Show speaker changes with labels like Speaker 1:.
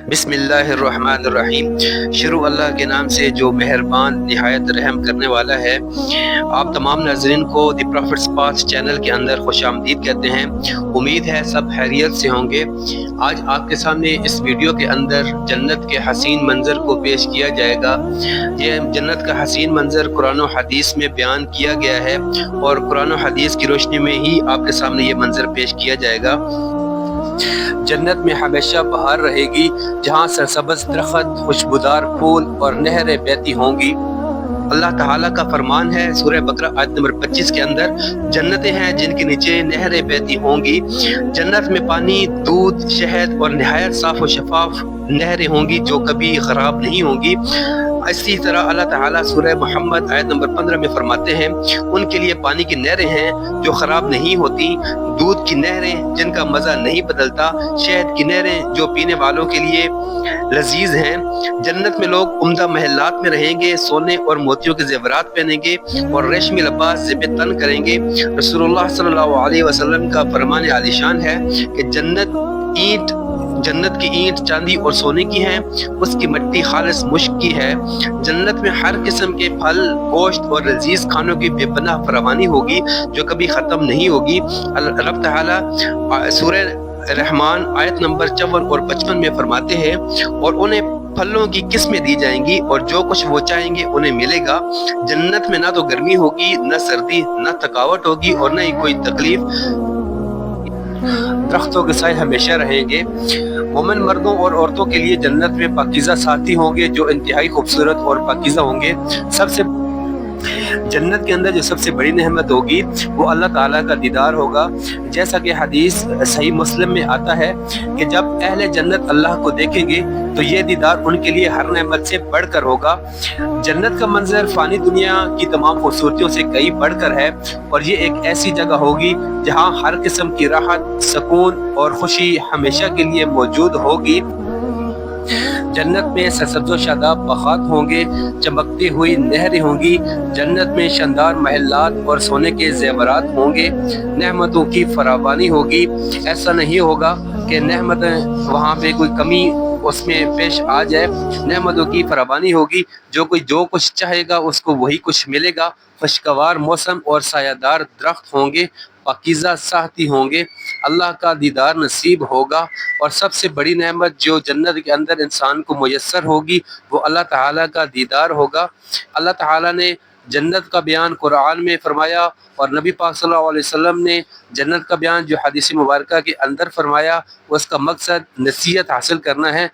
Speaker 1: बिस्मिल्लाहिर्रहमानिर्रहीम। शुरू अल्लाह के नाम से जो मेहरबान नहायत रहम करने वाला है। आप तमाम नाज़रीन को द प्रॉफिट्स पाथ चैनल के अंदर खुश आमदीद कहते हैं। उम्मीद है सब खैरियत से होंगे। आज आपके सामने इस वीडियो के अंदर जन्नत के हसीन मंज़र को पेश किया जाएगा। ये जन्नत का हसीन मंज़र कुरान और हदीस में बयान किया गया है और कुरान और हदीस की रोशनी में ही आपके सामने ये मंज़र पेश किया जाएगा। जन्नत में हमेशा बहार रहेगी, जहाँ सरसब्ज़ दरख्त, खुशबूदार फूल और नहरें बहती होंगी। अल्लाह ताला का फरमान है सूरह बकरा आयत नंबर 25 के अंदर, जन्नतें हैं जिनके नीचे नहरें बहती होंगी। जन्नत में पानी, दूध, शहद और नहायत साफ और शफाफ नहरें होंगी जो कभी खराब नहीं होंगी। इसी तरह अल्लाह ताला सूरह मोहम्मद आयत नंबर 15 में फरमाते हैं, उनके लिए पानी की नहरें हैं जो खराब नहीं होती, दूध की नहरें जिनका मज़ा नहीं बदलता, शहद की नहरें जो पीने वालों के लिए लजीज हैं। जन्नत में लोग उम्दा महलात में रहेंगे, सोने और मोतियों के जेवरात पहनेंगे और रेशमी लिबास ज़ेब तन करेंगे। रसूलुल्लाह सल्लल्लाहु अलैहि वसल्लम का फरमान आलिशान है कि जन्नत की ईंट चांदी और सोने की है, उसकी मिट्टी खालिस मुश्क की है। जन्नत में हर किस्म के फल, गोश्त और लजीज खानों की बेपनाह फरावानी होगी जो कभी ख़त्म नहीं होगी। रब तआला सूरह रहमान आयत नंबर 54 और 55 में फरमाते हैं, और उन्हें फलों की किस्में दी जाएंगी और जो कुछ वो चाहेंगे उन्हें मिलेगा। जन्नत में ना तो गर्मी होगी, ना सर्दी, ना थकावट होगी और ना ही कोई तकलीफ। दरख्तों के साए हमेशा रहेंगे। मोमिन मर्दों और औरतों के लिए जन्नत में पाकीज़ा साथी होंगे जो इंतहाई खूबसूरत और पाकीज़ा होंगे। जन्नत के अंदर जो सबसे बड़ी नेमत होगी वो अल्लाह ताला का दीदार होगा। जैसा कि हदीस सही मुस्लिम में आता है कि जब अहले जन्नत अल्लाह को देखेंगे तो ये दीदार उनके लिए हर नेमत से बढ़कर होगा। जन्नत का मंजर फानी दुनिया की तमाम खूबसूरतियों से कई बढ़कर है और ये एक ऐसी जगह होगी जहाँ हर किस्म की राहत, सुकून और खुशी हमेशा के लिए मौजूद होगी। जन्नत में सरसब्ज़ शादाब बागात होंगे, चमकती हुई नहरें होंगी। जन्नत में शानदार महलात और सोने के जेवरात होंगे। नेमतों की फरावानी होगी। ऐसा नहीं होगा कि नेमत वहाँ पे कोई कमी उसमें पेश आ जाए। नेमतों की फरावानी होगी, जो कोई जो कुछ चाहेगा उसको वही कुछ मिलेगा। खुशगवार मौसम और सायादार दरख्त होंगे, पाकीज़ा साथी होंगे, अल्लाह का दीदार नसीब होगा। और सबसे बड़ी नेमत जो जन्नत के अंदर इंसान को मुयस्सर होगी वो अल्लाह ताला का दीदार होगा। अल्लाह ताला ने जन्नत का बयान कुरान में फरमाया और नबी पाक सल्लल्लाहु अलैहि वसल्लम ने जन्नत का बयान जो हदीस मुबारका के अंदर फरमाया, उसका मकसद नसीहत हासिल करना है।